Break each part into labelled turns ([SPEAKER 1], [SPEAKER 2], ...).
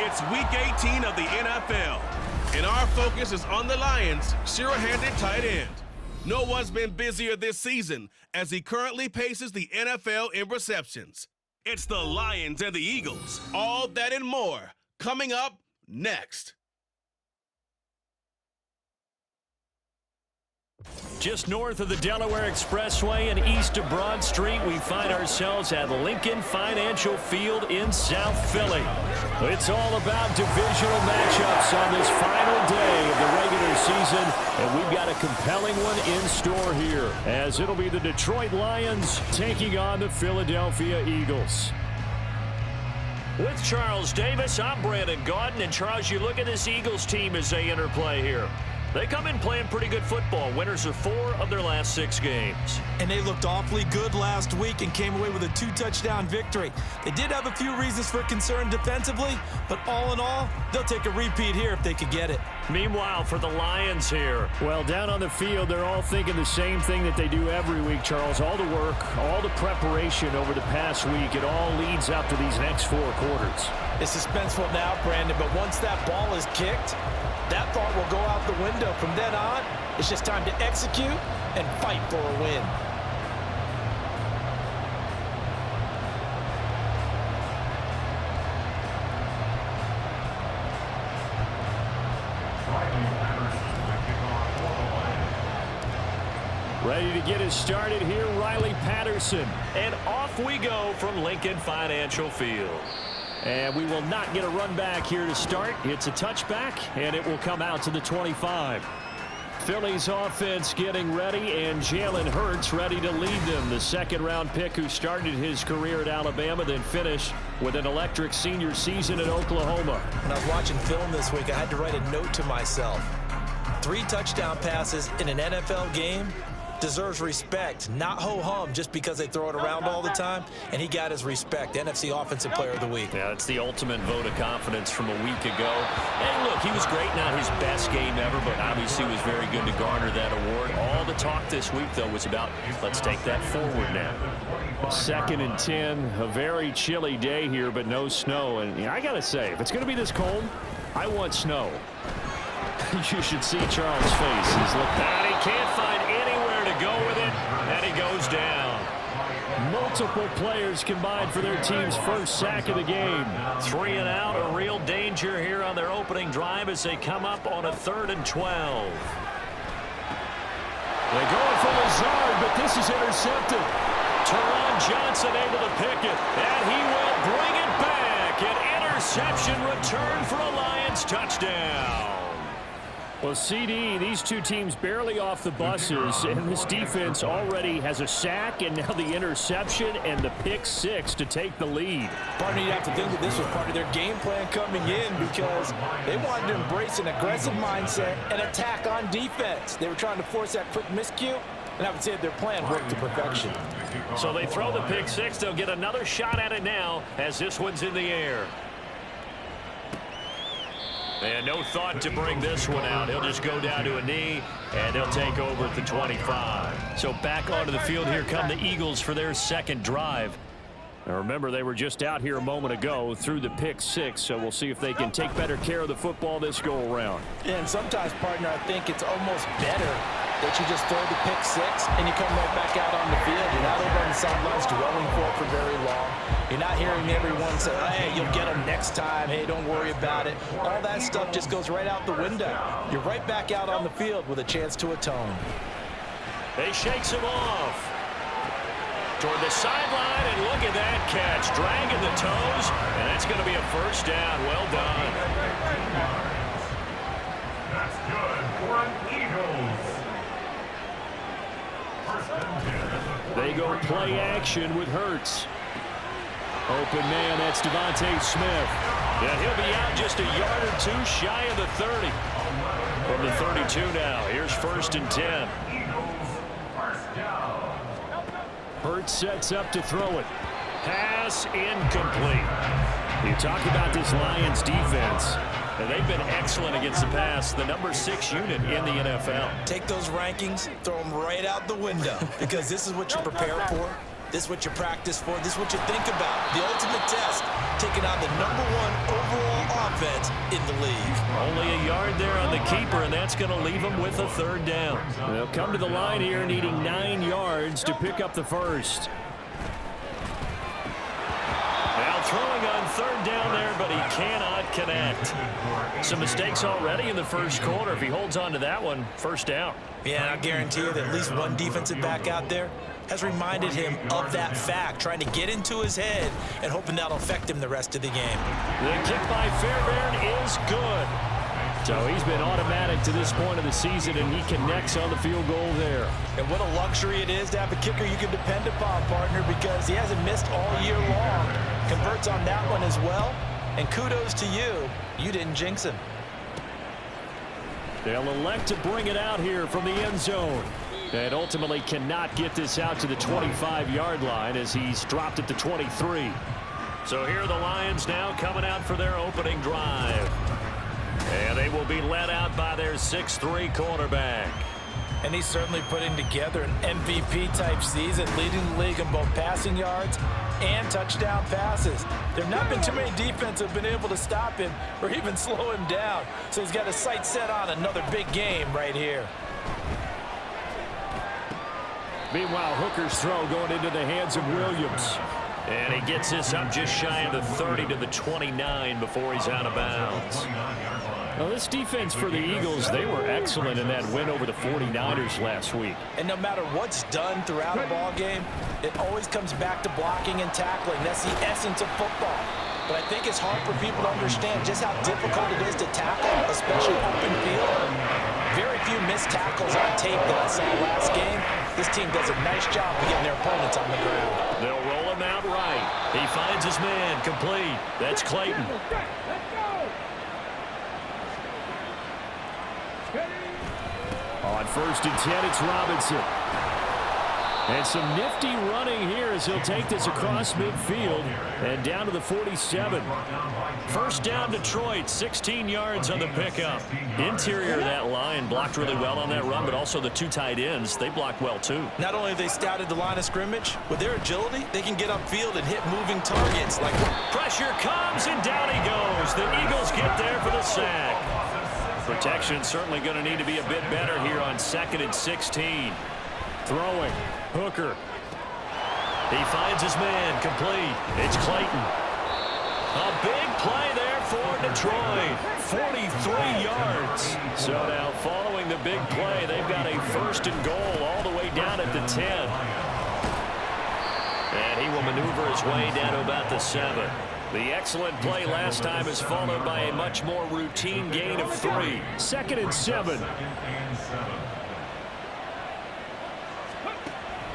[SPEAKER 1] It's Week 18 of the NFL, and our focus is on the Lions' sure-handed tight end. No one's been busier this season as he currently paces the NFL in receptions. It's the Lions and the Eagles. All that and more coming up next.
[SPEAKER 2] Just north of the Delaware Expressway and east of Broad Street, we find ourselves at Lincoln Financial Field in South Philly. It's all about divisional matchups on this final day of the regular season, and we've got a compelling one in store here, as it'll be the Detroit Lions taking on the Philadelphia Eagles. With Charles Davis, I'm Brandon Gaudin, and Charles, you look at this Eagles team as they interplay here. They come in playing pretty good football. Winners of 4 of their last 6 games.
[SPEAKER 3] And they looked awfully good last week and came away with a 2-touchdown victory. They did have a few reasons for concern defensively, but all in all, they'll take a repeat here if they could get it.
[SPEAKER 2] Meanwhile, for the Lions here, well, down on the field, they're all thinking the same thing that they do every week, Charles. All the work, all the preparation over the past week, it all leads up to these next 4 quarters.
[SPEAKER 3] It's suspenseful now, Brandon, but once that ball is kicked, that thought will go out the window. From then on, it's just time to execute and fight for a win.
[SPEAKER 2] Ready to get us started here, Riley Patterson. And off we go from Lincoln Financial Field. And we will not get a run back here to start. It's a touchback, and it will come out to the 25. Philly's offense getting ready, and Jalen Hurts ready to lead them. The second-round pick who started his career at Alabama, then finished with an electric senior season at Oklahoma.
[SPEAKER 3] When I was watching film this week, I had to write a note to myself. 3 touchdown passes in an NFL game deserves respect, not ho-hum just because they throw it around all the time, and he got his respect. NFC Offensive Player of the Week.
[SPEAKER 2] Yeah, it's the ultimate vote of confidence from a week ago. And look, he was great, not his best game ever, but obviously was very good to garner that award. All the talk this week, though, was about let's take that forward now. 2nd and 10, a very chilly day here, but no snow. And I got to say, if it's going to be this cold, I want snow. You should see Charles' face. He's looking at it. He can't find anywhere to go with it, and he goes down. Multiple players combined for their team's first sack of the game. 3 and out, a real danger here on their opening drive as they come up on a 3rd and 12. They're going for Lazard, but this is intercepted. Teron Johnson able to pick it, and he will bring it back. An interception return for a Lions touchdown. Well, CD, these two teams barely off the buses, and this defense already has a sack and now the interception and the pick six to take the lead.
[SPEAKER 3] Partner, you have to think that this was part of their game plan coming in because they wanted to embrace an aggressive mindset and attack on defense. They were trying to force that quick miscue, and I would say their plan worked to perfection.
[SPEAKER 2] So they throw the pick six. They'll get another shot at it now as this one's in the air. And no thought to bring this one out. He'll just go down to a knee, and they'll take over at the 25. So back onto the field, here come the Eagles for their second drive. Now remember, they were just out here a moment ago through the pick six, so we'll see if they can take better care of the football this go-around.
[SPEAKER 3] And sometimes, partner, I think it's almost better that you just throw the pick six and you come right back out on the field. You're not over on the sidelines dwelling for it for very long. You're not hearing everyone say, hey, you'll get them next time. Hey, don't worry about it. All that stuff just goes right out the window. You're right back out on the field with a chance to atone.
[SPEAKER 2] They shakes him off toward the sideline, and look at that catch, dragging the toes, and that's going to be a first down. Well done.
[SPEAKER 4] That's good for an Eagles.
[SPEAKER 2] They go play action with Hurts. Open man, that's Devontae Smith. And he'll be out just a yard or two shy of the 30. From the 32 now, here's 1st and 10. Hurts sets up to throw it. Pass incomplete. You talk about this Lions defense, and they've been excellent against the pass, the number 6 unit in the NFL.
[SPEAKER 3] Take those rankings, throw them right out the window, because this is what you prepare for. This is what you practice for. This is what you think about. The ultimate test, taking on the #1 overall offense in the league.
[SPEAKER 2] Only a yard there on the keeper, and that's going to leave them with a 3rd down. They'll come to the line here needing 9 yards to pick up the first. Now throwing on 3rd down there, but he cannot connect. Some mistakes already in the first quarter. If he holds on to that one, 1st down.
[SPEAKER 3] Yeah, and I guarantee you that at least one defensive back out there has reminded him of that fact, trying to get into his head and hoping that'll affect him the rest of the game.
[SPEAKER 2] The kick by Fairbairn is good. So he's been automatic to this point of the season, and he connects on the field goal there.
[SPEAKER 3] And what a luxury it is to have a kicker you can depend upon, partner, because he hasn't missed all year long. Converts on that one as well, and kudos to you. You didn't jinx him.
[SPEAKER 2] They'll elect to bring it out here from the end zone. And ultimately cannot get this out to the 25-yard line as he's dropped at the 23. So here are the Lions now coming out for their opening drive. And they will be led out by their 6'3" quarterback.
[SPEAKER 3] And he's certainly putting together an MVP-type season, leading the league in both passing yards and touchdown passes. There have not been too many defenses that have been able to stop him or even slow him down. So he's got his sights set on another big game right here.
[SPEAKER 2] Meanwhile, Hooker's throw going into the hands of Williams. And he gets this up just shy of the 30 to the 29 before he's out of bounds. Now, this defense for the Eagles, they were excellent in that win over the 49ers last week.
[SPEAKER 3] And no matter what's done throughout a ball game, it always comes back to blocking and tackling. That's the essence of football. But I think it's hard for people to understand just how difficult it is to tackle, especially open field. Very few missed tackles on tape that I saw last game. This team does a nice job of getting their opponents on the ground.
[SPEAKER 2] They'll roll him out right. He finds his man complete. That's Clayton. On 1st and 10, it's Robinson. And some nifty running here as he'll take this across midfield and down to the 47. 1st down, Detroit, 16 yards on the pickup. Interior of that line blocked really well on that run, but also the 2 tight ends, they blocked well too.
[SPEAKER 3] Not only have they scouted the line of scrimmage, with their agility, they can get upfield and hit moving targets. Like
[SPEAKER 2] pressure comes, and down he goes. The Eagles get there for the sack. Protection certainly going to need to be a bit better here on 2nd and 16. Throwing. Hooker. He finds his man complete. It's Clayton. A big play there for Detroit. 43 yards. So now following the big play, they've got a 1st and goal all the way down at the 10. And he will maneuver his way down to about the 7. The excellent play last time is followed by a much more routine gain of 3. 2nd and 7.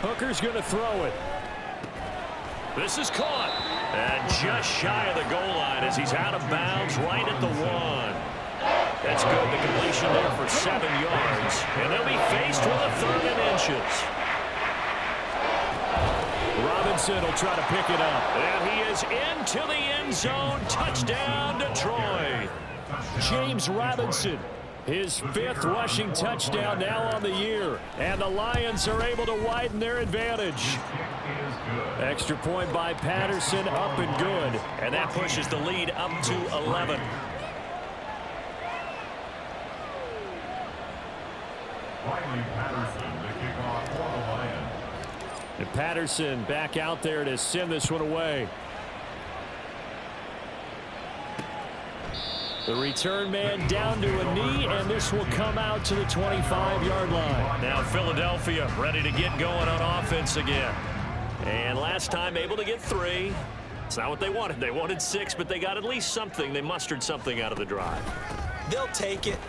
[SPEAKER 2] Hooker's going to throw it. This is caught. And just shy of the goal line as he's out of bounds right at the 1. That's good. The completion there for 7 yards. And they'll be faced with a 3rd and inches. Robinson will try to pick it up. And he is into the end zone. Touchdown, Detroit. James Robinson, his 5th rushing touchdown now on the year. And the Lions are able to widen their advantage. Extra point by Patterson, up and good. And that pushes the lead up to 11. And Patterson back out there to send this one away. The return man down to a knee, and this will come out to the 25-yard line. Now Philadelphia ready to get going on offense again. And last time able to get 3. It's not what they wanted. They wanted 6, but they got at least something. They mustered something out of the drive.
[SPEAKER 3] They'll take it.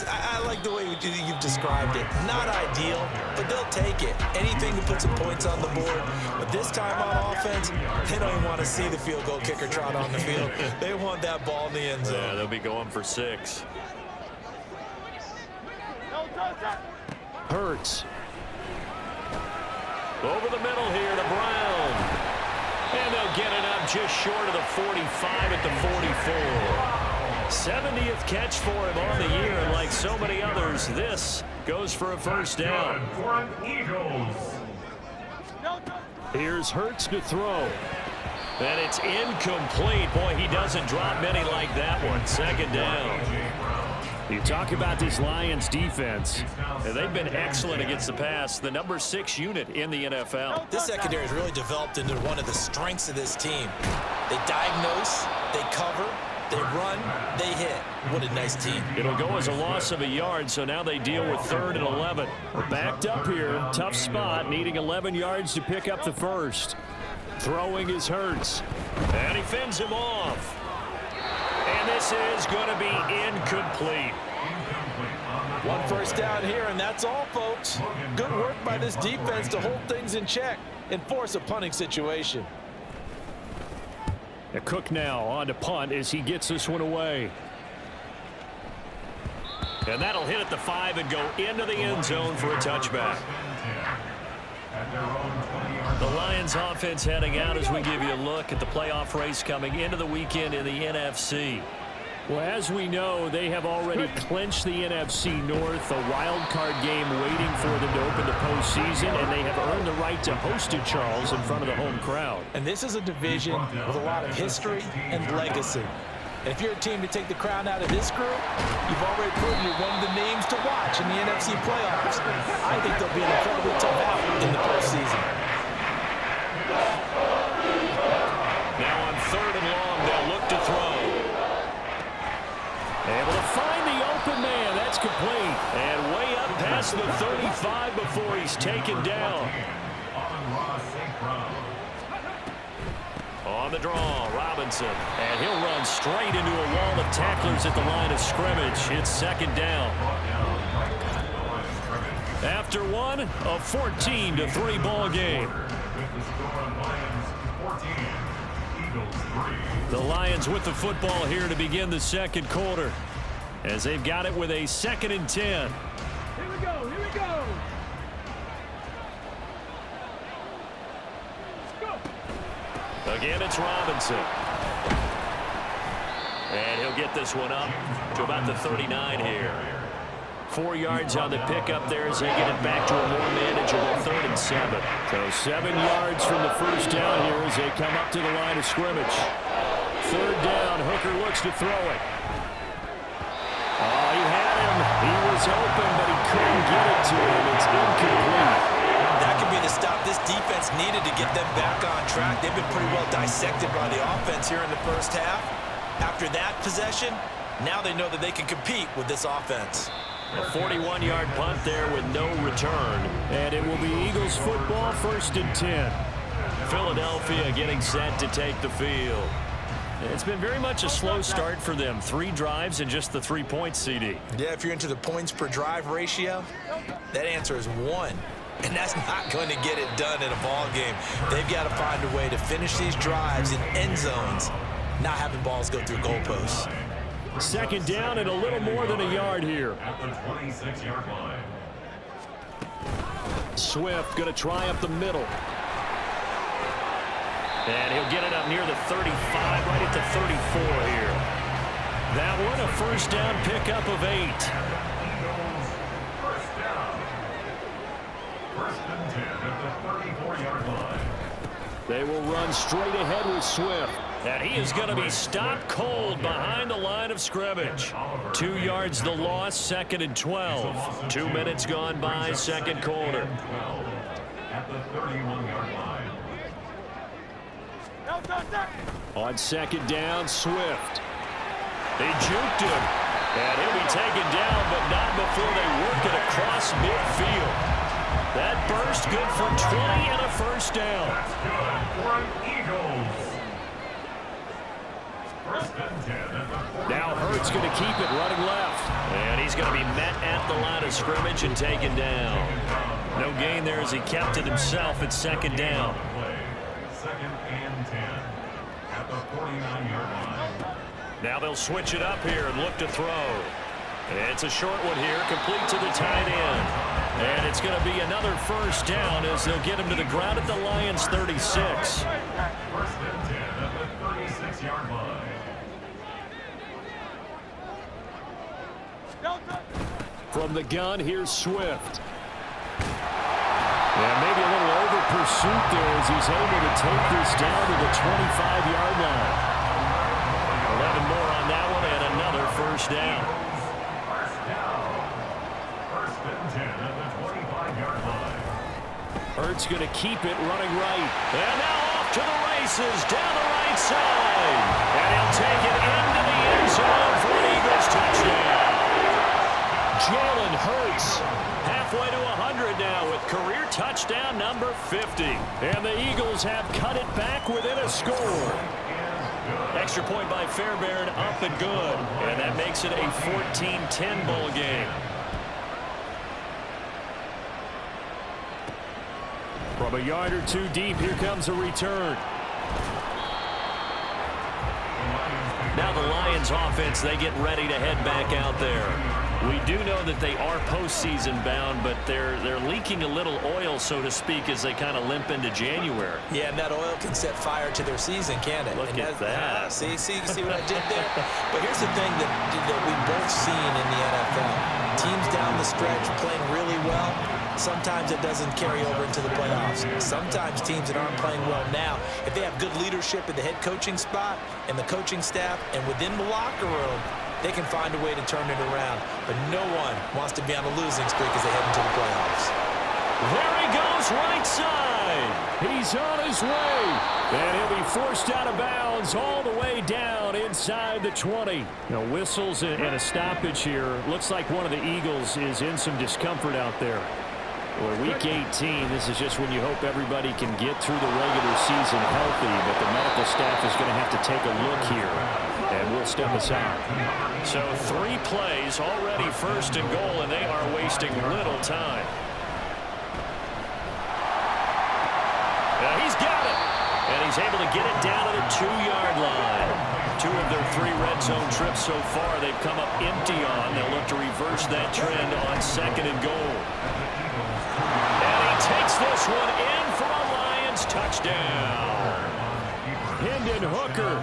[SPEAKER 3] I like the way you've described it. Not ideal, but they'll take it. Anything to put some points on the board. But this time on offense, they don't even want to see the field goal kicker trot on the field. They want that ball in the end zone.
[SPEAKER 2] Yeah, they'll be going for 6. Hurts. Over the middle here to Brown. And they'll get it up just short of the 45 at the 44. 70th catch for him on the year, and like so many others, this goes for a first down. Here's Hurts to throw. And it's incomplete. Boy, he doesn't drop many like that one. 2nd down. You talk about this Lions defense, and they've been excellent against the pass, the number 6 unit in the NFL.
[SPEAKER 3] This secondary has really developed into one of the strengths of this team. They diagnose, they cover, they run, they hit. What a nice team.
[SPEAKER 2] It'll go as a loss of a yard, so now they deal with 3rd and 11. We're backed up here. Tough spot, needing 11 yards to pick up the first. Throwing is Hurts. And he fends him off. And this is going to be incomplete.
[SPEAKER 3] 1 first down here, and that's all, folks. Good work by this defense to hold things in check and force a punting situation.
[SPEAKER 2] Cook now on to punt as he gets this one away. And that'll hit at the 5 and go into the end zone for a touchback. The Lions offense heading out as we give you a look at the playoff race coming into the weekend in the NFC. Well, as we know, they have already clinched the NFC North, a wild card game waiting for them to open the postseason, and they have earned the right to host it, Charles, in front of the home crowd.
[SPEAKER 3] And this is a division with a lot of history and legacy. And if you're a team to take the crown out of this group, you've already proven you're one of the names to watch in the NFC playoffs. I think they'll be an incredibly tough out in the postseason.
[SPEAKER 2] Now on 3rd and long, they'll look to throw. Able to find the open man. That's complete. And way up past the 35 before he's taken down. On the draw, Robinson. And he'll run straight into a wall of tacklers at the line of scrimmage. It's 2nd down. After one, a 14-3 ball game. The Lions with the football here to begin the 2nd quarter, as they've got it with a 2nd and 10.
[SPEAKER 5] Here we go, here we go. Go.
[SPEAKER 2] Again, it's Robinson. And he'll get this one up to about the 39 here. 4 yards on the pickup there as they get it back to a more manageable 3rd and 7. So 7 yards from the first down here as they come up to the line of scrimmage. 3rd down, Hooker looks to throw it. Oh, he had him. He was open, but he couldn't get it to him. It's incomplete.
[SPEAKER 3] That could be the stop this defense needed to get them back on track. They've been pretty well dissected by the offense here in the first half. After that possession, now they know that they can compete with this offense.
[SPEAKER 2] A 41-yard punt there with no return.
[SPEAKER 5] And it will be Eagles football, 1st and 10.
[SPEAKER 2] Philadelphia getting set to take the field. It's been very much a slow start for them. 3 drives and just the 3 points, CD.
[SPEAKER 3] Yeah, if you're into the points per drive ratio, that answer is 1. And that's not going to get it done in a ball game. They've got to find a way to finish these drives in end zones, not having balls go through goalposts.
[SPEAKER 5] Second down and a little more than a yard here.
[SPEAKER 4] At the 26-yard line.
[SPEAKER 5] Swift going to try up the middle.
[SPEAKER 2] And he'll get it up near the 35, right at the 34 here. That one, a first down pickup of 8.
[SPEAKER 4] Eagles, first down. First and 10 at the 34-yard line.
[SPEAKER 5] They will run straight ahead with Swift.
[SPEAKER 2] And he is going to be stopped cold behind the line of scrimmage. 2 yards the loss, 2nd and 12. 2 minutes gone by, second quarter.
[SPEAKER 4] At the 31-yard line.
[SPEAKER 5] On second down, Swift.
[SPEAKER 2] They juked him. And he'll be taken down, but not before they work it across midfield. That burst good for 20 and a first down.
[SPEAKER 4] That's good for an Eagles. First and 10 at the 40.
[SPEAKER 5] Now Hurts going to keep it running left.
[SPEAKER 2] And he's going to be met at the line of scrimmage and taken down. No gain there as he kept it himself at second down.
[SPEAKER 4] Second and 10 at the 49-yard line.
[SPEAKER 2] Now they'll switch it up here and look to throw. It's a short one here, complete to the tight end. And it's going to be another first down as they'll get him to the ground at the Lions' 36.
[SPEAKER 4] First and 10 at the 36-yard line.
[SPEAKER 5] From the gun, here's Swift. Yeah, maybe a little over pursuit there as he's able to take this down to the 25-yard line.
[SPEAKER 2] 11 more on that one and another first down.
[SPEAKER 4] First down. First and 10 at the 25-yard line.
[SPEAKER 5] Hurts going to keep it running right.
[SPEAKER 2] And now off to the races down the right side. And he'll take it into the end zone for an Eagles touchdown. Jalen Hurts halfway to 100 now with career touchdown number 50.
[SPEAKER 5] And the Eagles have cut it back within a score.
[SPEAKER 2] Extra point by Fairbairn, up and good. And that makes it a 14-10 ball game.
[SPEAKER 5] From a yard or two deep, here comes a return.
[SPEAKER 2] Now the Lions offense, they get ready to head back out there. We do know that they are postseason bound, but they're leaking a little oil, so to speak, as they kind of limp into January.
[SPEAKER 3] Yeah, and that oil can set fire to their season, can't it?
[SPEAKER 2] Look
[SPEAKER 3] and
[SPEAKER 2] at that.
[SPEAKER 3] See what I did there? But here's the thing that we've both seen in the NFL. Teams down the stretch playing really well. Sometimes it doesn't carry over into the playoffs. Sometimes teams that aren't playing well now, if they have good leadership in the head coaching spot and the coaching staff and within the locker room, they can find a way to turn it around. But no one wants to be on a losing streak as they head into the playoffs.
[SPEAKER 2] There he goes, right side.
[SPEAKER 5] He's on his way. And he'll be forced out of bounds all the way down inside the 20. Now, whistles and a stoppage here. Looks like one of the Eagles is in some discomfort out there. Well, week 18, this is just when you hope everybody can get through the regular season healthy, but the medical staff is going to have to take a look here, and we'll step aside.
[SPEAKER 2] So 3 plays, already first and goal, and they are wasting little time. Now he's got it, and he's able to get it down to the 2-yard line. 2 of their 3 red zone trips so far they've come up empty on. They'll look to reverse that trend on second and goal. And he takes this one in for a Lions touchdown.
[SPEAKER 5] Hendon Hooker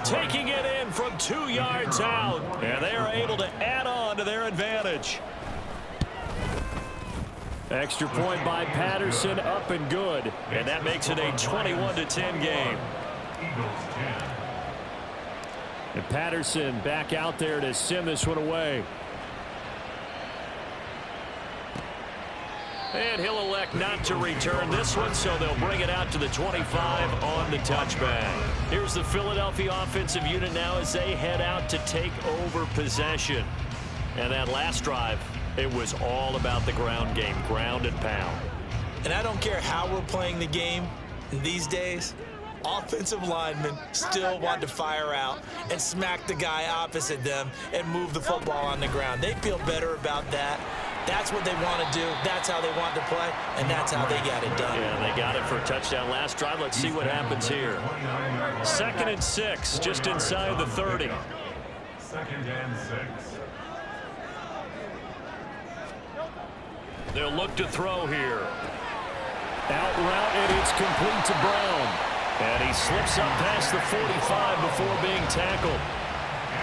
[SPEAKER 2] Taking it in from 2 yards out. And they are able to add on to their advantage.
[SPEAKER 5] Extra point by Patterson, up and good.
[SPEAKER 2] And that makes it a 21-10 game.
[SPEAKER 5] And Patterson back out there to send this one away.
[SPEAKER 2] And he'll elect not to return this one, so they'll bring it out to the 25 on the touchback. Here's the Philadelphia offensive unit now as they head out to take over possession. And that last drive, it was all about the ground game, ground and pound.
[SPEAKER 3] And I don't care how we're playing the game these days, offensive linemen still want to fire out and smack the guy opposite them and move the football on the ground. They feel better about that. That's what they want to do. That's how they want to play, and that's how they got it done.
[SPEAKER 2] Yeah, they got it for a touchdown last drive. Let's see what happens here. 2nd and 6, just inside the 30.
[SPEAKER 4] 2nd and 6.
[SPEAKER 2] They'll look to throw here.
[SPEAKER 5] Out route, and it's complete to Brown. And he slips up past the 45 before being tackled.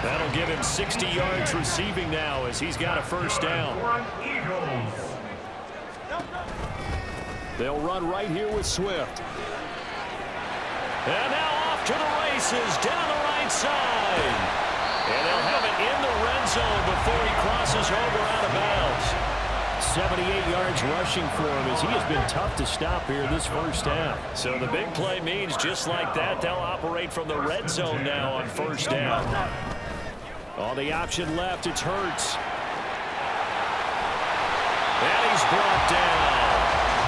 [SPEAKER 5] That'll give him 60 yards receiving now as he's got a first down. They'll run right here with Swift. And now off to the races down the right side. And they'll have it in the red zone before he crosses over out of bounds. 78 yards rushing for him as he has been tough to stop here this first half.
[SPEAKER 2] So the big play means just like that, they'll operate from the red zone now on first down.
[SPEAKER 5] On the option left, it's Hurts.
[SPEAKER 2] And he's brought down.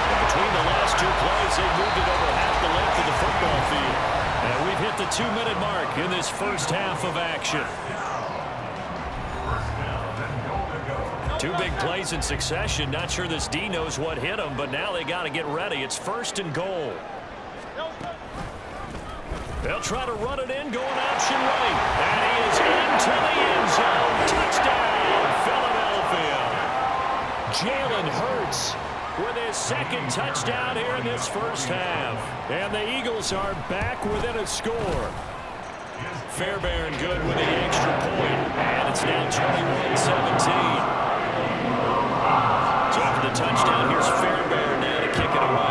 [SPEAKER 2] And between the last two plays, they moved it over half the length of the football field. And we've hit the 2-minute mark in this first half of action. 2 big plays in succession. Not sure this D knows what hit him, but now they got to get ready. It's 1st and goal. They'll try to run it in, going option right. And he is into the end zone. Touchdown, Philadelphia.
[SPEAKER 5] Jalen Hurts
[SPEAKER 2] With his 2nd touchdown here in this first half.
[SPEAKER 5] And the Eagles are back within a score.
[SPEAKER 2] Fairbairn good with the extra point. And it's now 21-17. So after the touchdown, here's Fairbairn now to kick it away.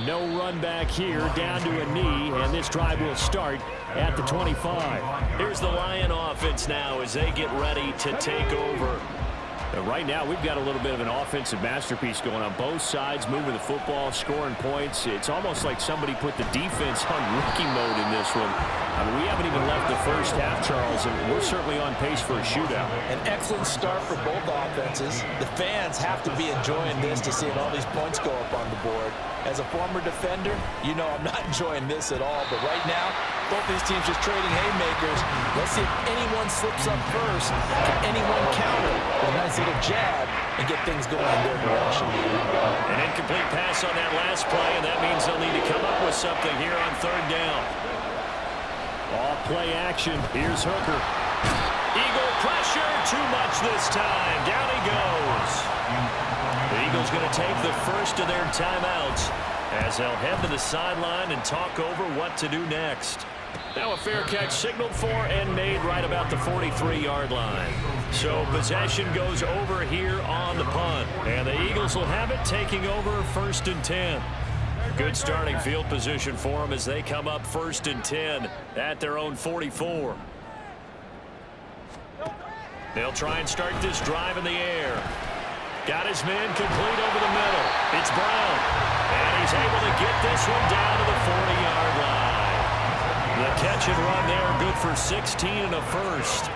[SPEAKER 5] No run back here, down to a knee, and this drive will start at the 25.
[SPEAKER 2] Here's the Lion offense now as they get ready to take over.
[SPEAKER 5] Right now, we've got a little bit of an offensive masterpiece going on both sides, moving the football, scoring points. It's almost like somebody put the defense on rookie mode in this one. I mean, we haven't even left the first half, Charles, and we're certainly on pace for a shootout.
[SPEAKER 3] An excellent start for both offenses. The fans have to be enjoying this to see all these points go up on the board. As a former defender, you know I'm not enjoying this at all, but right now, both these teams just trading haymakers. Let's see if anyone slips up first. Can anyone counter with a nice little jab and get things going in their direction?
[SPEAKER 2] An incomplete pass on that last play, and that means they'll need to come up with something here on 3rd down.
[SPEAKER 5] All play action. Here's Hooker.
[SPEAKER 2] Eagle pressure, too much this time. Down he goes. The Eagles going to take the first of their timeouts as they'll head to the sideline and talk over what to do next. Now a fair catch signaled for and made right about the 43-yard line. So possession goes over here on the punt. And the Eagles will have it, taking over 1st and 10. Good starting field position for them as they come up 1st and 10 at their own 44. They'll try and start this drive in the air. Got his man complete over the middle. It's Brown. And he's able to get this one down to the 40-yard line. The catch and run there, good for 16 and a first.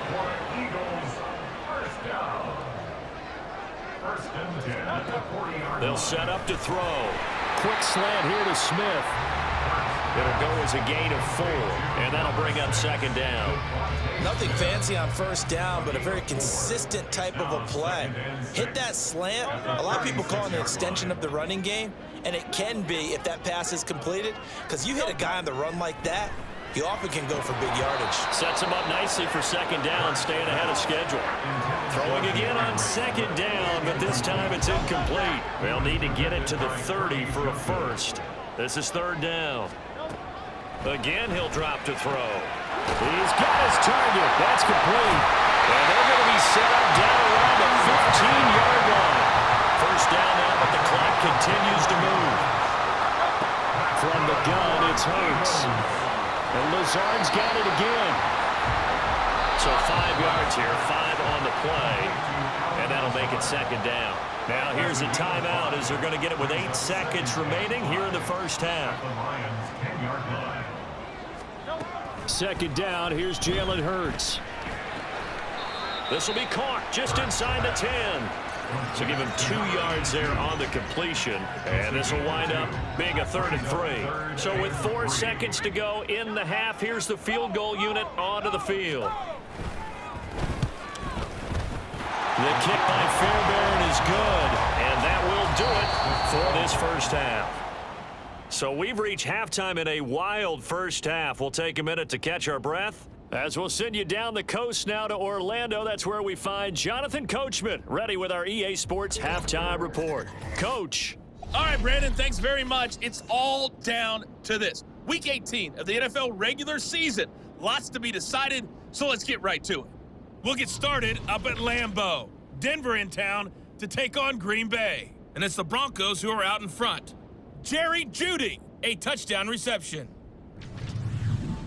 [SPEAKER 2] They'll set up to throw.
[SPEAKER 5] Quick slant here to Smith.
[SPEAKER 2] It'll go as a gain of 4, and that'll bring up 2nd down.
[SPEAKER 3] Nothing fancy on 1st down, but a very consistent type of a play. Hit that slant. A lot of people call it an extension of the running game, and it can be if that pass is completed, because you hit a guy on the run like that, he often can go for big yardage.
[SPEAKER 2] Sets him up nicely for 2nd down, staying ahead of schedule. Throwing again on 2nd down, but this time it's incomplete. They'll need to get it to the 30 for a first. This is 3rd down. Again, he'll drop to throw.
[SPEAKER 5] He's got his target. That's complete.
[SPEAKER 2] And they're going to be set up down around the 15-yard line. First down now, but the clock continues to move.
[SPEAKER 5] From the gun, it's Hurts. And Lazard's got it again.
[SPEAKER 2] So 5 yards here, 5 on the play. And that'll make it 2nd down. Now here's a timeout as they're going to get it with 8 seconds remaining here in the first half.
[SPEAKER 5] 2nd down, here's Jalen Hurts.
[SPEAKER 2] This will be caught just inside the 10. So give him 2 yards there on the completion. And this will wind up being a 3rd and 3. So with 4 seconds to go in the half, here's the field goal unit onto the field. The kick by Fairbairn is good, and that will do it for this first half. So we've reached halftime in a wild first half. We'll take a minute to catch our breath as we'll send you down the coast now to Orlando. That's where we find Jonathan Coachman, ready with our EA Sports halftime report. Coach.
[SPEAKER 6] All right, Brandon, thanks very much. It's all down to this. Week 18 of the NFL regular season. Lots to be decided, so let's get right to it. We'll get started up at Lambeau. Denver in town to take on Green Bay. And it's the Broncos who are out in front. Jerry Jeudy, a touchdown reception.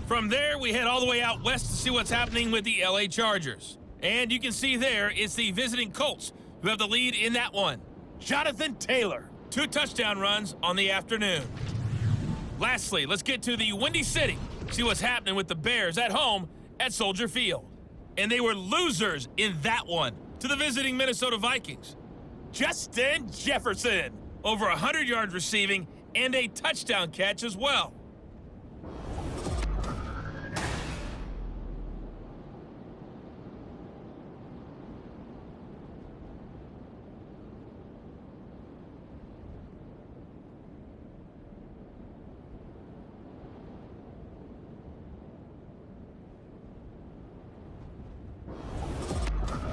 [SPEAKER 6] From there, we head all the way out west to see what's happening with the LA Chargers. And you can see there, it's the visiting Colts who have the lead in that one. Jonathan Taylor, 2 touchdown runs on the afternoon. Lastly, let's get to the Windy City, see what's happening with the Bears at home at Soldier Field. And they were losers in that one to the visiting Minnesota Vikings. Justin Jefferson, over 100 yards receiving and a touchdown catch as well.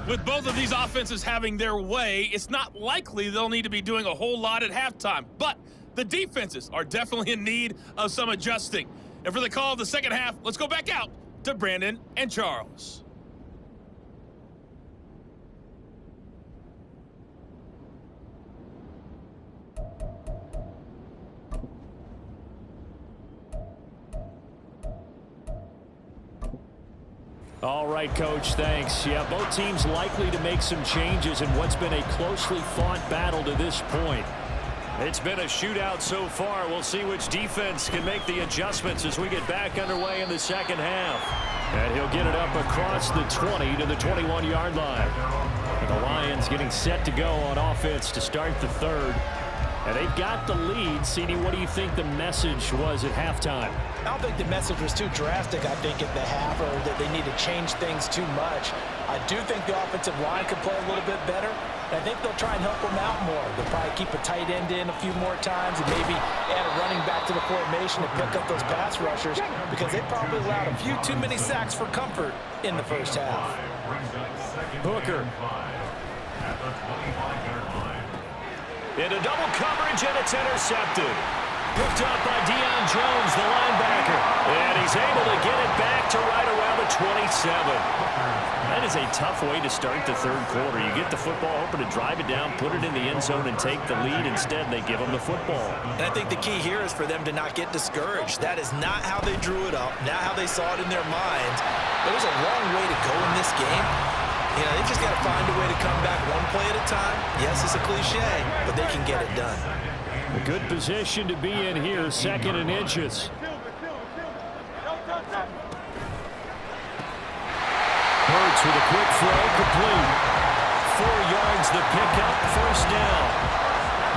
[SPEAKER 6] With both of these offenses having their way, it's not likely they'll need to be doing a whole lot at halftime. But the defenses are definitely in need of some adjusting. And for the call of the second half, let's go back out to Brandon and Charles.
[SPEAKER 5] All right, Coach, thanks. Yeah, both teams likely to make some changes in what's been a closely fought battle to this point.
[SPEAKER 2] It's been a shootout so far. We'll see which defense can make the adjustments as we get back underway in the second half.
[SPEAKER 5] And he'll get it up across the 20 to the 21-yard line. And the Lions getting set to go on offense to start the third. And they've got the lead. CD, what do you think the message was at halftime?
[SPEAKER 3] I don't think the message was too drastic, I think, at the half, or that they need to change things too much. I do think the offensive line could play a little bit better. And I think they'll try and help them out more. They'll probably keep a tight end in a few more times and maybe add a running back to the formation to pick up those pass rushers, because they probably allowed a few too many sacks for comfort in the first half.
[SPEAKER 5] Booker.
[SPEAKER 2] Into double coverage, and it's intercepted. Picked up by Deion Jones, the linebacker. And he's able to get it back to right around the 27. That is a tough way to start the third quarter. You get the football, hoping to drive it down, put it in the end zone, and take the lead. Instead, they give them the football.
[SPEAKER 3] And I think the key here is for them to not get discouraged. That is not how they drew it up, not how they saw it in their minds. There's a long way to go in this game. You know, they just got to find a way to come back one play at a time. Yes, it's a cliche, but they can get it done.
[SPEAKER 5] A good position to be in here, 2nd and inches. Hurts with a quick throw, complete.
[SPEAKER 2] 4 yards the pickup, first down.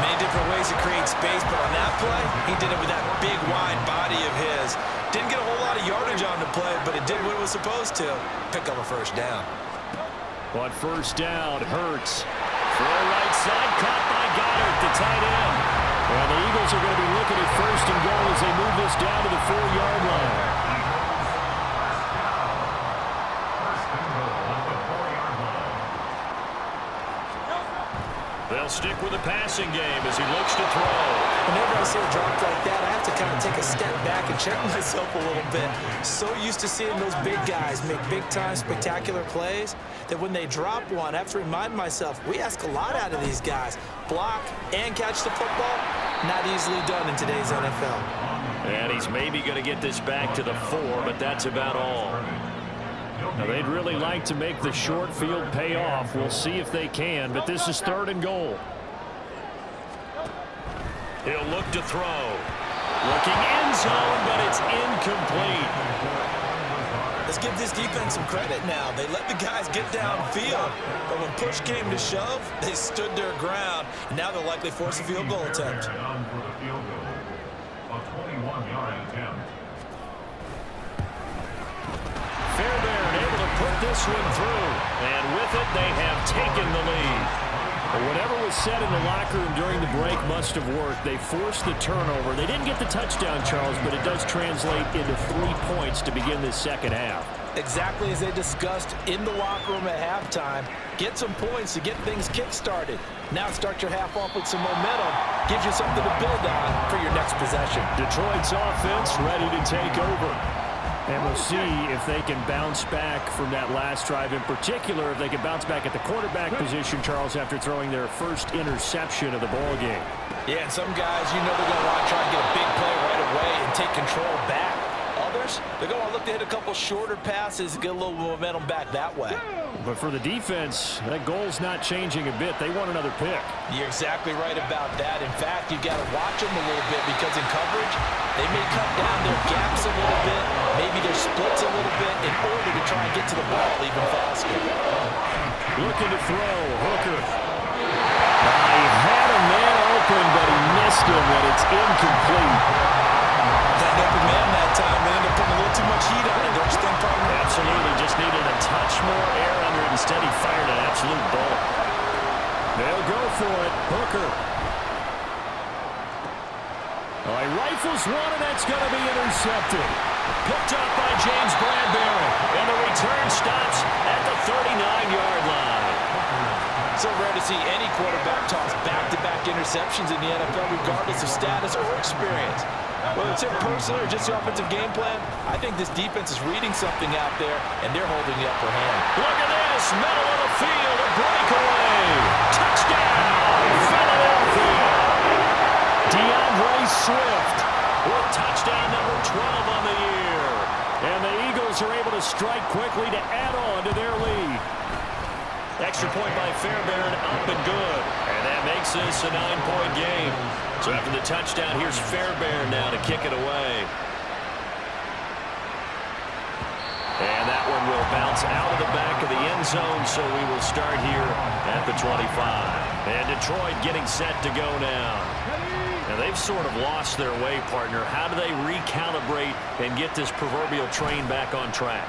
[SPEAKER 3] Many different ways to create space, but on that play, he did it with that big, wide body of his. Didn't get a whole lot of yardage on the play, but it did what it was supposed to. Pick up a first down.
[SPEAKER 5] On first down, Hurts. Throw right side, caught by Goddard, the tight end. And the Eagles are going to be looking at first and goal as they move this down to the 4-yard line.
[SPEAKER 2] They'll stick with the passing game as he looks to throw.
[SPEAKER 3] Whenever I see a drop like that, I have to kind of take a step back and check myself a little bit. So used to seeing those big guys make big-time, spectacular plays that when they drop one, I have to remind myself, we ask a lot out of these guys. Block and catch the football, not easily done in today's NFL.
[SPEAKER 2] And he's maybe going to get this back to the 4, but that's about all.
[SPEAKER 5] Now, they'd really like to make the short field pay off. We'll see if they can, but this is 3rd and goal.
[SPEAKER 2] He'll look to throw. Looking end zone, but it's incomplete.
[SPEAKER 3] Let's give this defense some credit now. They let the guys get downfield, but when push came to shove, they stood their ground, and now they'll likely force a field goal attempt.
[SPEAKER 4] Down for the field goal. A 21-yard attempt.
[SPEAKER 5] Fairbairn able to put this one through. And with it, they have taken the lead. But whatever was said in the locker room during the break must have worked. They forced the turnover. They didn't get the touchdown, Charles, but it does translate into 3 points to begin this second half.
[SPEAKER 3] Exactly as they discussed in the locker room at halftime. Get some points to get things kick-started. Now start your half off with some momentum. Gives you something to build on for your next possession.
[SPEAKER 5] Detroit's offense ready to take over. And we'll see if they can bounce back from that last drive. In particular, if they can bounce back at the quarterback position, Charles, after throwing their first interception of the ball game.
[SPEAKER 3] Yeah, and some guys, you know they're going to want to try and get a big play right away and take control back. Others, they're going to look to hit a couple shorter passes and get a little momentum back that way.
[SPEAKER 5] But for the defense, that goal's not changing a bit. They want another pick.
[SPEAKER 3] You're exactly right about that. In fact, you've got to watch them a little bit because in coverage, they may cut down their gaps a little bit, maybe their splits a little bit in order to try and get to the ball even faster.
[SPEAKER 5] Looking to throw, Hooker. He had a man open, but he missed him, and it's incomplete.
[SPEAKER 3] That open man that time, they ended up putting a little too much heat on it, don't you think, partner?
[SPEAKER 2] Absolutely, just needed a touch more air under it. Instead, he fired an absolute bullet.
[SPEAKER 5] They'll go for it. Hooker. All right, rifles one, and that's going to be intercepted. Picked up by James Bradbury, and the return stops at the 39-yard line.
[SPEAKER 3] So rare to see any quarterback toss back-to-back interceptions in the NFL, regardless of status or experience. Whether it's him personally or just the offensive game plan, I think this defense is reading something out there, and they're holding the upper hand.
[SPEAKER 2] Look at this, middle of the field, a breakaway. Touchdown, Philadelphia.
[SPEAKER 5] DeAndre Swift
[SPEAKER 2] With touchdown number 12 on the year.
[SPEAKER 5] And the Eagles are able to strike quickly to add on to their lead.
[SPEAKER 2] Extra point by Fairbairn, up and good. And that makes this a 9-point game. So after the touchdown, here's Fairbairn now to kick it away. And that one will bounce out of the back of the end zone, so we will start here at the 25. And Detroit getting set to go now. Now, they've sort of lost their way, partner. How do they recalibrate and get this proverbial train back on track?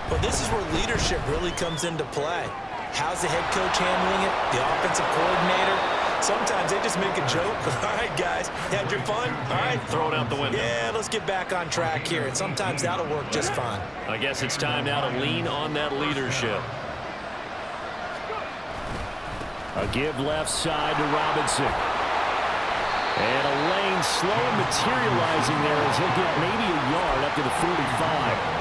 [SPEAKER 3] Well, this is where leadership really comes into play. How's the head coach handling it? The offensive coordinator? Sometimes they just make a joke. All right, guys, had your fun? All right.
[SPEAKER 2] Throw it out the window.
[SPEAKER 3] Yeah, let's get back on track here. And sometimes that'll work just fine.
[SPEAKER 2] I guess it's time now to lean on that leadership.
[SPEAKER 5] A give left side to Robinson. And a lane slow materializing there as he'll get maybe a yard up to the 45.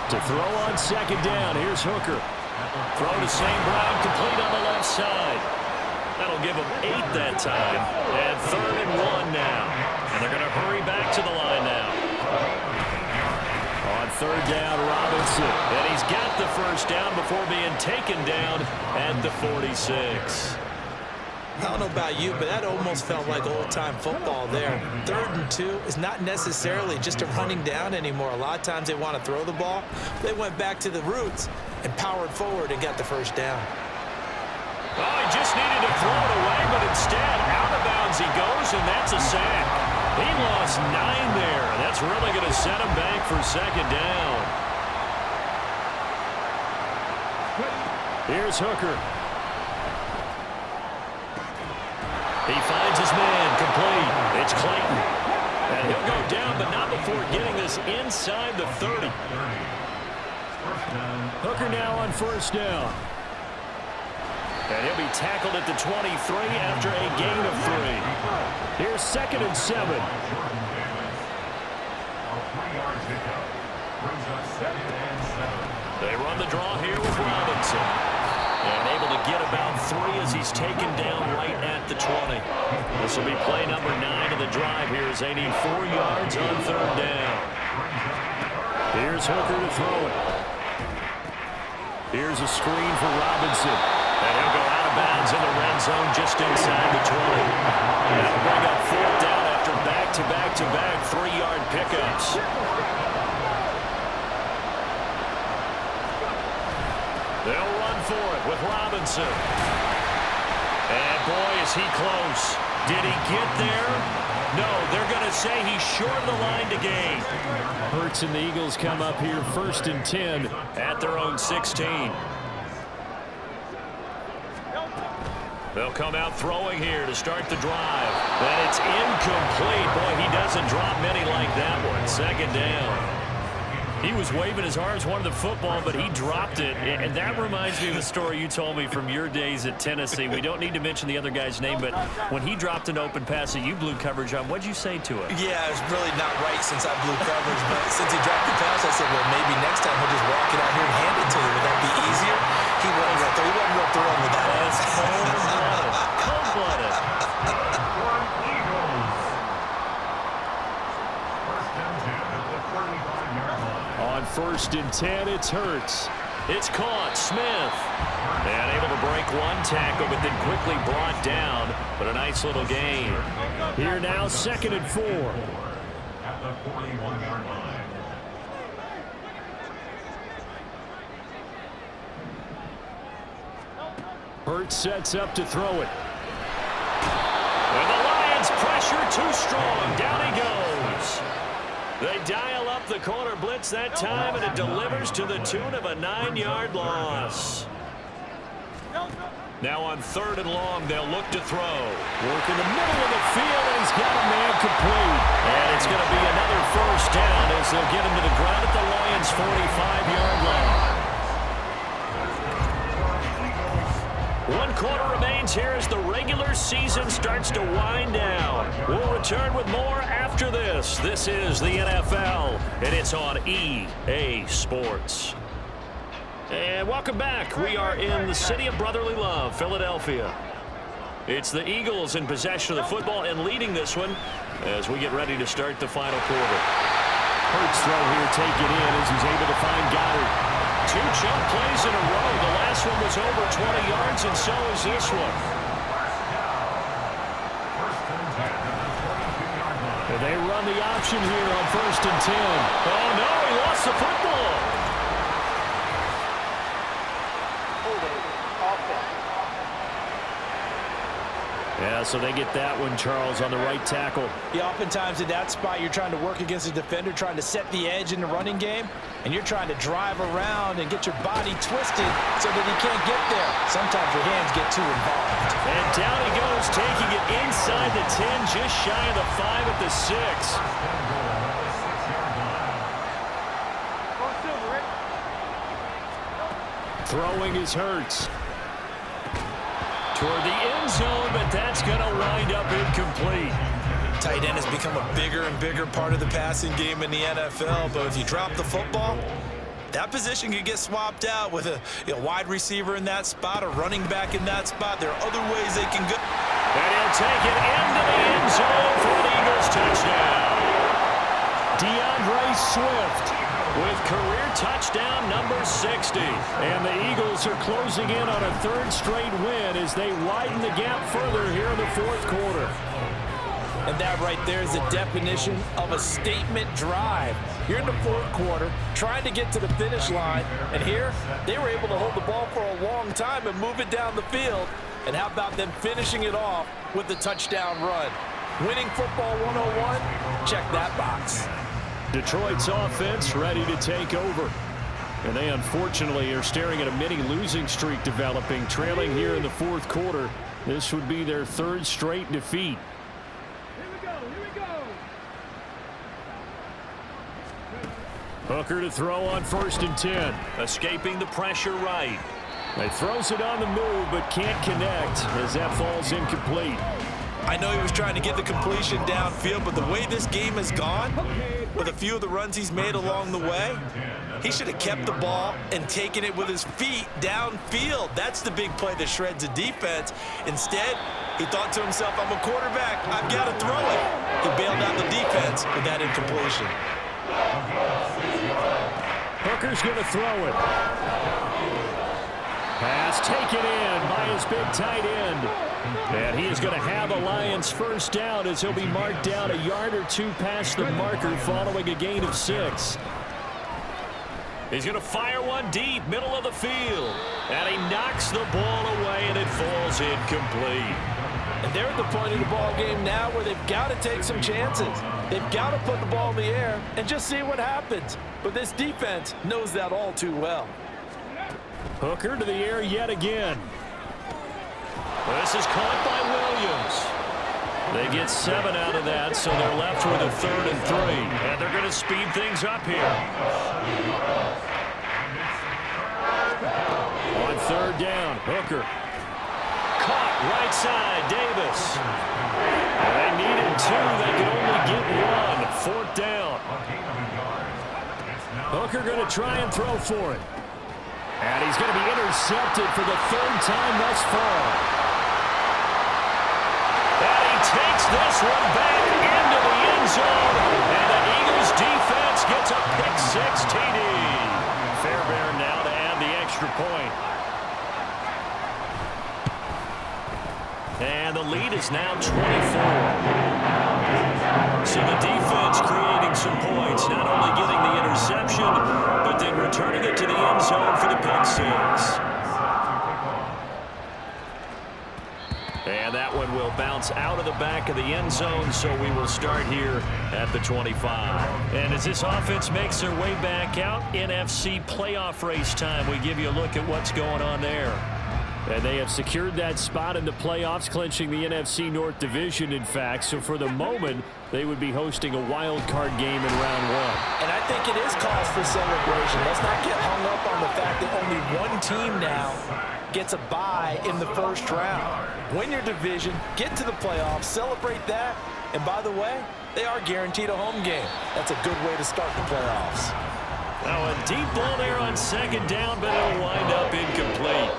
[SPEAKER 5] To throw on second down, here's Hooker.
[SPEAKER 2] Throw to St. Brown, complete on the left side. That'll give them 8 that time. And 3rd and 1 now. And they're going to hurry back to the line now.
[SPEAKER 5] On third down, Robinson.
[SPEAKER 2] And he's got the first down before being taken down at the 46.
[SPEAKER 3] I don't know about you, but that almost felt like old-time football there. 3rd and 2 is not necessarily just a running down anymore. A lot of times they want to throw the ball. They went back to the roots and powered forward and got the first down.
[SPEAKER 2] Oh, he just needed to throw it away, but instead, out of bounds he goes, and that's a sack. He lost 9 there. That's really going to set him back for second down.
[SPEAKER 5] Here's Hooker.
[SPEAKER 2] He finds his man, complete. It's Clayton. And he'll go down, but not before getting this inside the 30.
[SPEAKER 5] Hooker now on first down.
[SPEAKER 2] And he'll be tackled at the 23 after a gain of 3.
[SPEAKER 5] Here's 2nd and 7.
[SPEAKER 2] They run the draw here with Robinson. And able to get about 3 as he's taken down right at the 20. This will be play number 9 of the drive here as they need 4 yards on 3rd down.
[SPEAKER 5] Here's Hooker to throw it. Here's a screen for Robinson.
[SPEAKER 2] And he'll go out of bounds in the red zone just inside the 20. That'll bring up 4th down after back-to-back-to-back 3-yard pickups. They'll run for it with Robinson. And boy, is he close. Did he get there? No, they're going to say he's short of the line to gain.
[SPEAKER 5] Hurts and the Eagles come up here 1st and 10
[SPEAKER 2] at their own 16. They'll come out throwing here to start the drive. And it's incomplete. Boy, he doesn't drop many like that one. 2nd down. He was waving his arms, wanted the football, but he dropped it. And that reminds me of the story you told me from your days at Tennessee. We don't need to mention the other guy's name, but when he dropped an open pass that you blew coverage on, what'd you say to it?
[SPEAKER 3] Yeah, it's really not right since I blew coverage, but since he dropped the pass, I said, well, maybe next time he'll just walk it out here and hand it to you. Would that be easier? He wasn't real thrilled with that.
[SPEAKER 2] That's cold-blooded. Cold-blooded.
[SPEAKER 5] On 1st and 10, it's Hurts.
[SPEAKER 2] It's caught. Smith. And able to break one tackle, but then quickly brought down. But a nice little gain.
[SPEAKER 5] Here now, 2nd and 4.
[SPEAKER 4] At the 41-yard line.
[SPEAKER 5] Hurts sets up to throw it.
[SPEAKER 2] And the Lions pressure too strong. Down he goes. They dial up the corner blitz that time, and it delivers to the tune of a 9-yard loss. Now on 3rd and long, they'll look to throw.
[SPEAKER 5] Work in the middle of the field, and he's got a man complete.
[SPEAKER 2] And it's going to be another 1st down as they'll get him to the ground at the Lions' 45-yard line. 1 quarter remains here as the regular season starts to wind down. We'll return with more after this. This is the NFL, and it's on EA Sports. And welcome back. We are in the city of brotherly love, Philadelphia. It's the Eagles in possession of the football and leading this one as we get ready to start the final quarter.
[SPEAKER 5] Hurts throw here, take it in as he's able to find Goddard.
[SPEAKER 2] 2 jump plays in a row. The last one was over 20 yards, and so is this one.
[SPEAKER 5] And they run the option here on 1st and 10.
[SPEAKER 2] Oh, no, he lost the football.
[SPEAKER 5] Yeah, so they get that one, Charles, on the right tackle.
[SPEAKER 3] Yeah, oftentimes in that spot, you're trying to work against a defender, trying to set the edge in the running game, and you're trying to drive around and get your body twisted so that he can't get there. Sometimes your hands get too involved.
[SPEAKER 2] And down he goes, taking it inside the 10, just shy of the 5 at the 6.
[SPEAKER 5] Throwing is Hurts.
[SPEAKER 2] Toward the end zone, but that's going to wind up incomplete.
[SPEAKER 3] Tight end has become a bigger and bigger part of the passing game in the NFL, but if you drop the football, that position could get swapped out with a wide receiver in that spot, a running back in that spot. There are other ways they can go.
[SPEAKER 2] And he'll take it into the end zone for an Eagles touchdown.
[SPEAKER 5] DeAndre Swift
[SPEAKER 2] with career touchdown number 60.
[SPEAKER 5] And the Eagles are closing in on a 3rd straight win as they widen the gap further here in the 4th quarter.
[SPEAKER 3] And that right there is the definition of a statement drive. You're in the 4th quarter, trying to get to the finish line, and here they were able to hold the ball for a long time and move it down the field. And how about them finishing it off with the touchdown run? Winning football 101, check that box.
[SPEAKER 5] Detroit's offense ready to take over. And they unfortunately are staring at a mini losing streak developing, trailing here in the 4th quarter. This would be their 3rd straight defeat. Hooker to throw on 1st and 10.
[SPEAKER 2] Escaping the pressure right.
[SPEAKER 5] He throws it on the move but can't connect as that falls incomplete.
[SPEAKER 3] I know he was trying to get the completion downfield, but the way this game has gone, with a few of the runs he's made along the way, he should have kept the ball and taken it with his feet downfield. That's the big play that shreds a defense. Instead, he thought to himself, I'm a quarterback, I've got to throw it. He bailed out the defense with that incompletion.
[SPEAKER 5] Hooker's going to throw it. Pass taken in by his big tight end. And he is going to have a Lions first down as he'll be marked down a yard or two past the marker following a gain of 6.
[SPEAKER 2] He's going to fire one deep, middle of the field. And he knocks the ball away, and it falls incomplete.
[SPEAKER 3] And they're at the point of the ball game now where they've got to take some chances. They've got to put the ball in the air and just see what happens. But this defense knows that all too well.
[SPEAKER 5] Hooker to the air yet again.
[SPEAKER 2] This is caught by Williams. They get 7 out of that, so they're left with a 3rd and 3. And they're going to speed things up here.
[SPEAKER 5] On 3rd down, Hooker.
[SPEAKER 2] Caught right side, Davis. And they needed 2. They could only get 1. 4th down.
[SPEAKER 5] Hooker going to try and throw for it. And he's going to be intercepted for the 3rd time thus far.
[SPEAKER 2] And he takes this one back into the end zone. And the Eagles defense gets a pick-6 TD. Fairbairn now to add the extra point. And the lead is now 24. So the defense creating some points, not only getting the interception, but then returning it to the end zone for the pick-6. And that one will bounce out of the back of the end zone, so we will start here at the 25. And as this offense makes their way back out, NFC playoff race time, we give you a look at what's going on there.
[SPEAKER 5] And they have secured that spot in the playoffs, clinching the NFC North Division, in fact. So for the moment, they would be hosting a wild card game in round 1.
[SPEAKER 3] And I think it is cause for celebration. Let's not get hung up on the fact that only one team now gets a bye in the first round. Win your division, get to the playoffs, celebrate that. And by the way, they are guaranteed a home game. That's a good way to start the playoffs.
[SPEAKER 2] Now a deep ball there on 2nd down, but it'll wind up incomplete.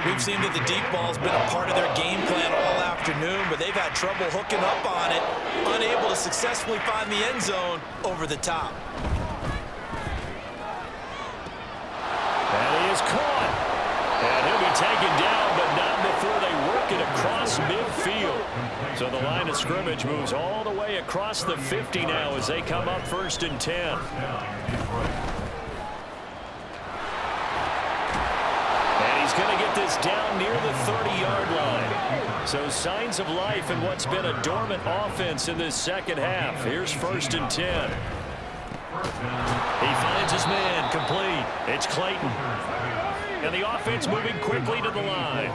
[SPEAKER 3] We've seen that the deep ball's been a part of their game plan all afternoon, but they've had trouble hooking up on it, unable to successfully find the end zone over the top.
[SPEAKER 5] And he is caught.
[SPEAKER 2] And he'll be taken down, but not before they work it across midfield. So the line of scrimmage moves all the way across the 50 now as they come up 1st and 10. He's going to get this down near the 30-yard line. So signs of life in what's been a dormant offense in this second half. Here's 1st and 10. He finds his man, complete. It's Clayton. And the offense moving quickly to the line.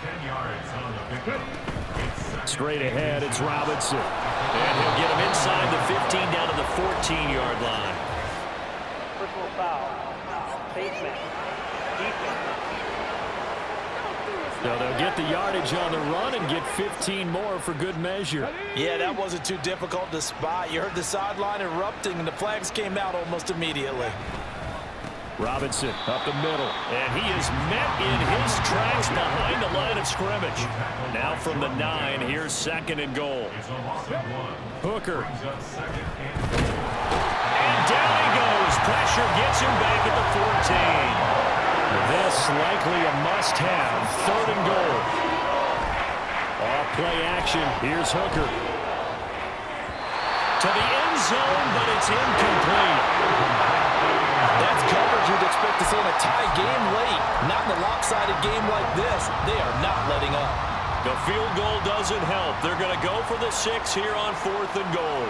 [SPEAKER 4] 10 yards on the pickup.
[SPEAKER 5] Straight ahead, it's Robinson.
[SPEAKER 2] And he'll get him inside the 15 down to the 14-yard line.
[SPEAKER 7] Personal foul. Basement. Defense.
[SPEAKER 5] So they'll get the yardage on the run and get 15 more for good measure.
[SPEAKER 3] Yeah, that wasn't too difficult to spot. You heard the sideline erupting, and the flags came out almost immediately.
[SPEAKER 5] Robinson up the middle.
[SPEAKER 2] And he is met in his tracks behind the line of scrimmage. Now from the 9, here's 2nd and goal.
[SPEAKER 5] Hooker.
[SPEAKER 2] And down he goes. Pressure gets him back at the 14.
[SPEAKER 5] This likely a must-have. 3rd and goal. Off play action. Here's Hooker.
[SPEAKER 2] To the end zone, but it's incomplete.
[SPEAKER 3] That's coverage you'd expect to see in a tie game late. Not in a lopsided game like this. They are not letting up.
[SPEAKER 2] The field goal doesn't help. They're going to go for the 6 here on 4th and goal.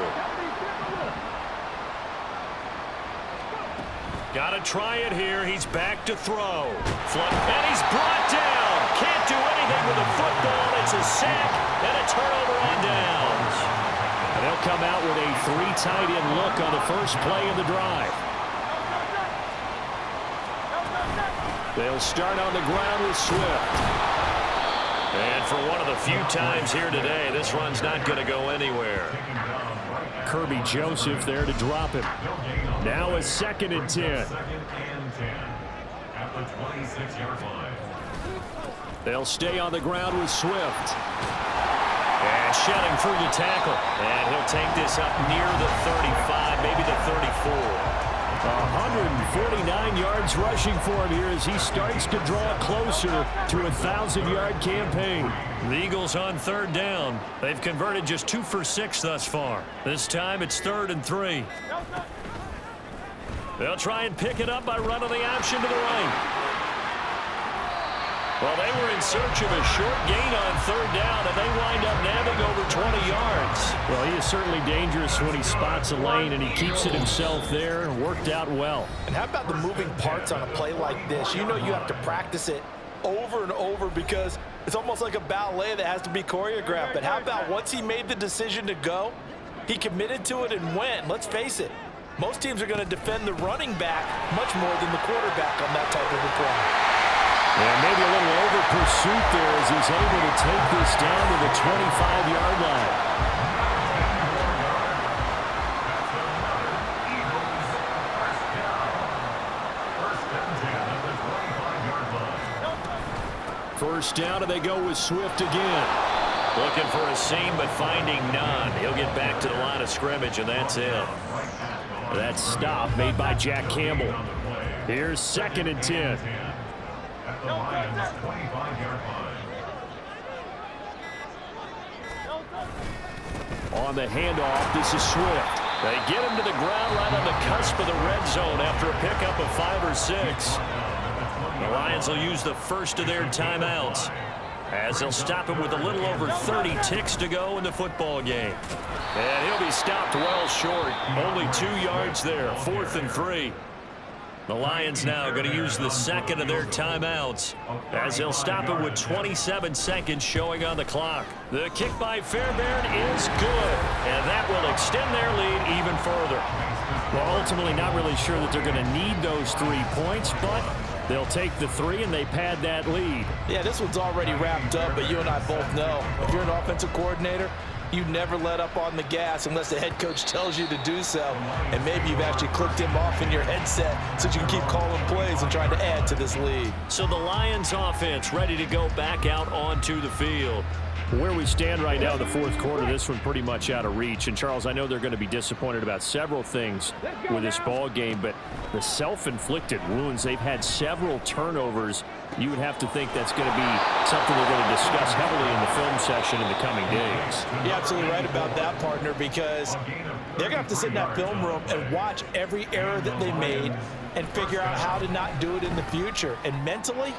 [SPEAKER 2] Got to try it here. He's back to throw. And he's brought down. Can't do anything with the football. It's a sack and a turnover on downs.
[SPEAKER 5] And they'll come out with a 3 tight end look on the first play of the drive. They'll start on the ground with Swift.
[SPEAKER 2] And for one of the few times here today, this run's not going to go anywhere.
[SPEAKER 5] Kirby Joseph there to drop him. Now a 2nd and 10.
[SPEAKER 4] At the 26-yard line.
[SPEAKER 5] They'll stay on the ground with Swift.
[SPEAKER 2] And shedding through the tackle. And he'll take this up near the 35, maybe the 34.
[SPEAKER 5] 149 yards rushing for him here as he starts to draw closer to a 1,000-yard campaign.
[SPEAKER 2] The Eagles on third down. They've converted just 2 for 6 thus far. This time it's 3rd and 3. They'll try and pick it up by running the option to the right. Well, they were in search of a short gain on third down, and they wind up nabbing over 20 yards.
[SPEAKER 5] Well, he is certainly dangerous when he spots a lane, and he keeps it himself there. Worked out well.
[SPEAKER 3] And how about the moving parts on a play like this? You know you have to practice it over and over because it's almost like a ballet that has to be choreographed. But how about once he made the decision to go, he committed to it and went. Let's face it, most teams are going to defend the running back much more than the quarterback on that type of a play.
[SPEAKER 5] And maybe a little over pursuit there as he's able to take this down to the 25-yard line. First down, and they go with Swift again.
[SPEAKER 2] Looking for a seam, but finding none. He'll get back to the line of scrimmage, and that's it.
[SPEAKER 5] That stop made by Jack Campbell. Here's 2nd and 10.
[SPEAKER 4] The Lions' 25-yard line.
[SPEAKER 5] On the handoff, this is Swift.
[SPEAKER 2] They get him to the ground right on the cusp of the red zone after a pickup of 5 or 6. The Lions will use the first of their timeouts as they'll stop him with a little over 30 ticks to go in the football game. And he'll be stopped well short. Only 2 yards there. 4th and 3. The Lions now going to use the second of their timeouts as they'll stop it with 27 seconds showing on the clock. The kick by Fairbairn is good, and that will extend their lead even further.
[SPEAKER 5] Well, ultimately not really sure that they're going to need those 3 points, but they'll take the 3 and they pad that lead.
[SPEAKER 3] Yeah, this one's already wrapped up, but you and I both know if you're an offensive coordinator, you never let up on the gas unless the head coach tells you to do so. And maybe you've actually clicked him off in your headset so you can keep calling plays and trying to add to this lead.
[SPEAKER 2] So the Lions offense ready to go back out onto the field.
[SPEAKER 5] Where we stand right now in the 4th quarter, this one pretty much out of reach. And, Charles, I know they're going to be disappointed about several things with this ball game, but the self-inflicted wounds, they've had several turnovers. You would have to think that's going to be something they're going to discuss heavily in the film session in the coming days.
[SPEAKER 3] You're absolutely right about that, partner, because they're going to have to sit in that film room and watch every error that they made and figure out how to not do it in the future. And mentally,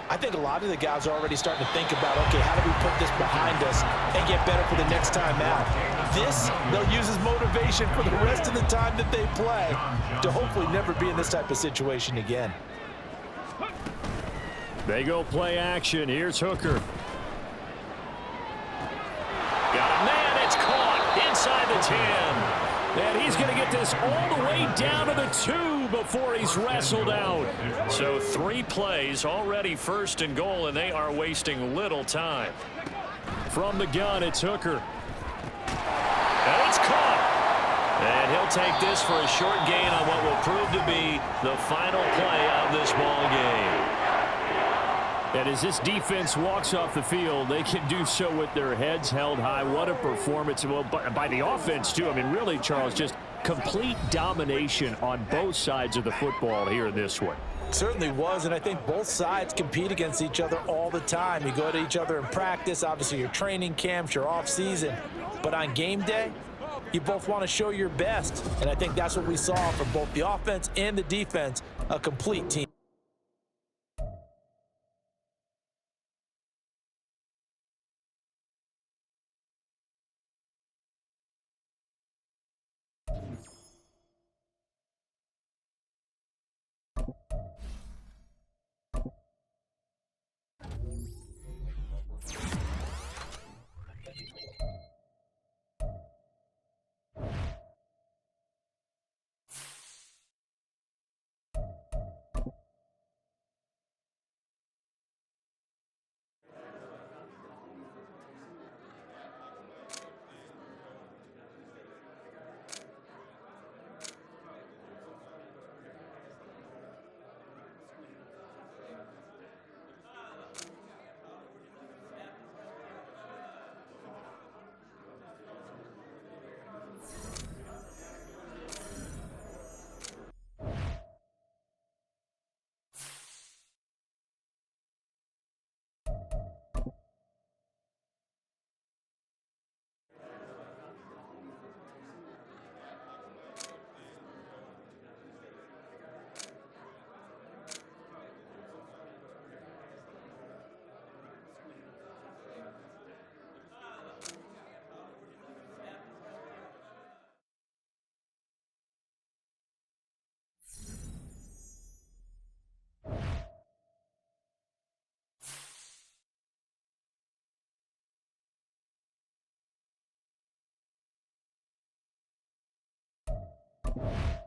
[SPEAKER 3] I think a lot of the guys are already starting to think about, okay, how do we put this behind us and get better for the next time out? This, they'll use as motivation for the rest of the time that they play to hopefully never be in this type of situation again.
[SPEAKER 5] They go play action. Here's Hooker.
[SPEAKER 2] Got a man. It's caught inside the 10.
[SPEAKER 5] And he's going to get this all the way down to the 2 before he's wrestled out.
[SPEAKER 2] So 3 plays, already 1st and goal, and they are wasting little time.
[SPEAKER 5] From the gun, it's Hooker.
[SPEAKER 2] And it's caught. And he'll take this for a short gain on what will prove to be the final play of this ball game.
[SPEAKER 5] And as this defense walks off the field, they can do so with their heads held high. What a performance. Well, by the offense, too. I mean, really, Charles, just complete domination on both sides of the football here in this one.
[SPEAKER 3] Certainly was, and I think both sides compete against each other all the time. You go to each other in practice, obviously your training camps, your off-season. But on game day, you both want to show your best. And I think that's what we saw from both the offense and the defense, a complete team.
[SPEAKER 6] go.